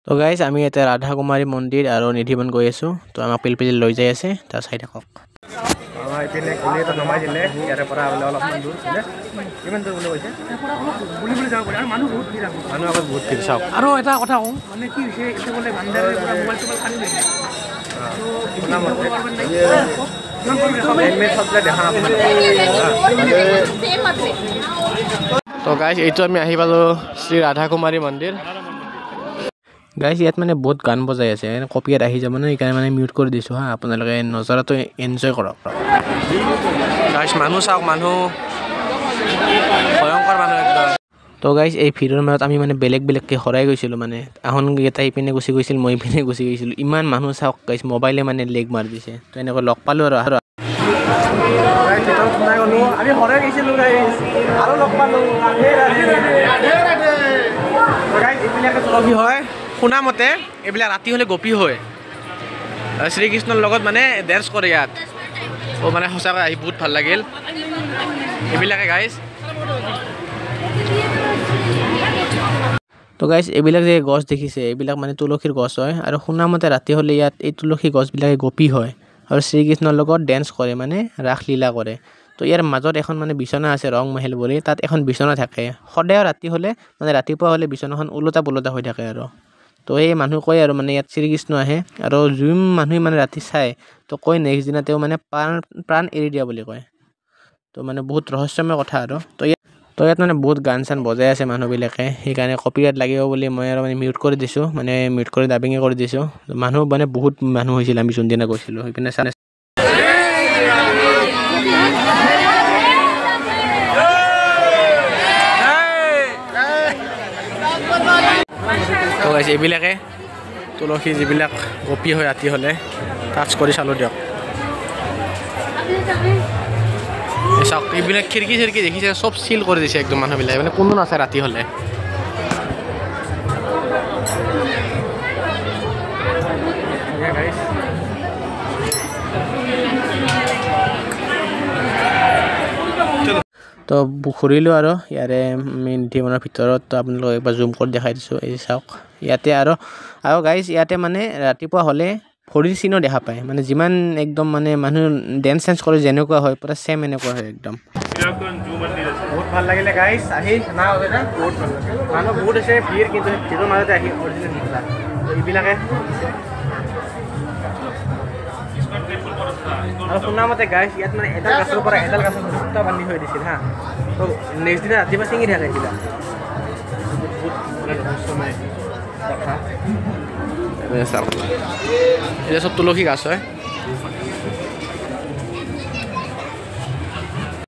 তো গাইজ আমি এটা ৰাধা কুমাৰী মন্দিৰ আৰু নিধিবন গৈ আছোঁ। তো আমাক পিলপিলি লৈ যাই আছে, তাৰ চাই থাকক। এইপিনে গুলি এটা নমাই দিলে ইয়াৰে পৰা অলপমান দূৰ কিমান দূৰ বুলি কৈছে বুলি যাব পাৰে আৰু মানুহ বহুত ভিৰ মানুহ আগত বহুত ভিৰ চাওক। আৰু এটা কথা কওঁ মানে কি হৈছে এতিয়া বোলে ভাণ্ডাৰৰ পৰা মোবাইল চোবাইল খালি লৈছে তো গাইজ এইটো আমি আহি পালোঁ শ্ৰী ৰাধা কুমাৰী মন্দিৰ। গাইজ ইয়াত মানে বহুত গান বজাই আছে, কপিয়াত আহি যাব ন, সেইকাৰণে মানে মিউট কৰি দিছোঁ হা। আপোনালোকে নজৰাটো এনজয় কৰক। গাইজ মানুহ চাওক, মানুহ ভয়ংকৰ মানুহ একদম। তো গাইজ এই ভিৰৰ মাজত আমি মানে বেলেগকৈ হৰাই গৈছিলোঁ, মানে আহোনকেইটা ইপিনে গুচি গৈছিল, মই ইপিনে গুচি গৈছিলোঁ। ইমান মানুহ চাওক গাইজ, মোবাইলে মানে লেগ মাৰি দিছে। তো এনেকৈ লগ পালোঁ আৰু আমি হৰাই গৈছিলোঁ গাইজ আৰু লগ পালোঁ। এইবিলাকে তুলসী হয়, শুনা মতে এইবিলাক ৰাতি হ'লে গোপী হয়, শ্ৰীকৃষ্ণৰ লগত মানে ডেন্স কৰে ইয়াত। ত' মানে সঁচাকৈ আহি বহুত ভাল লাগিল এইবিলাকে গাইজ। তো গাইজ এইবিলাক যে গছ দেখিছে, এইবিলাক মানে তুলসীৰ গছ হয়, আৰু শুনা মতে ৰাতি হ'লে ইয়াত এই তুলসী গছবিলাকে গোপী হয় আৰু শ্ৰীকৃষ্ণৰ লগত ডেন্স কৰে, মানে ৰাসলীলা কৰে। তো ইয়াৰ মাজত এখন মানে বিচনা আছে, ৰং মহল বুলি, তাত এখন বিচনা থাকে। সদায় ৰাতি হ'লে মানে ৰাতিপুৱা হ'লে বিচনাখন ওলোটা পোলোটা হৈ থাকে আৰু। তো এই মানুহ কয় আৰু মানে ইয়াত শ্ৰীকৃষ্ণ আহে, আৰু যোন মানুহে মানে ৰাতি চায় তো কয় নেক্সট দিনা তেওঁ মানে প্ৰাণ এৰি দিয়া বুলি কয়। তো মানে বহুত ৰহস্যময় কথা আৰু। তো ইয়াত মানে বহুত গান চান বজাই আছে মানুহবিলাকে, সেইকাৰণে কপিৰাইট লাগিব বুলি মই আৰু মানে মিউট কৰি দিছোঁ, মানে মিউট কৰি ডাবিঙে কৰি দিছোঁ। মানুহ মানে বহুত মানুহ হৈছিল আমি যোনদিনা গৈছিলোঁ, সেইপিনে চাই। তো গাইছে এইবিলাকে তুলসী যিবিলাক গোপী হয় ৰাতি হ'লে টাচ কৰি চালোঁ দিয়ক। চাওক এইবিলাক খিৰিকী চিৰিকী দেখিছে, চব চিল কৰি দিছে একদম মানুহবিলাকে, মানে কোনো নাচায় ৰাতি হ'লে। তো ঘূৰিলোঁ আৰু ইয়াৰে মেইন নিধিবনৰ ভিতৰত। তো আপোনালোকক একবাৰ জুম কৰি দেখাই দিছোঁ, এই চাওক ইয়াতে। আৰু গাইজ ইয়াতে মানে ৰাতিপুৱা হ'লে ভৰিৰ চিনো দেখা পায়, মানে যিমান একদম মানে মানুহ ডেন্স চেন্স কৰে যেনেকুৱা হয়, পূৰা ছেম এনেকুৱা হয় একদম। বহুত ভাল লাগিলে গাইজ আহি, না বহুত ভাল লাগিল। মানুহ বহুত আছে, ভিৰ, কিন্তু ভিৰৰ মাজতে আহি অৰিজিনেল নিচিনা এইবিলাকে। আৰু শুনামতে গাইজ ইয়াত মানে এডাল গাছৰ পৰা এডাল গাছৰ সূতা বান্ধি থৈ দিছিল হা। তো নেক্সট দিনা ৰাতিপুৱা ছিঙি থাকে এইবিলাক। বহুত মানে ৰহস্যময় কথা। এতিয়া চব তুলসী গাছ হয়।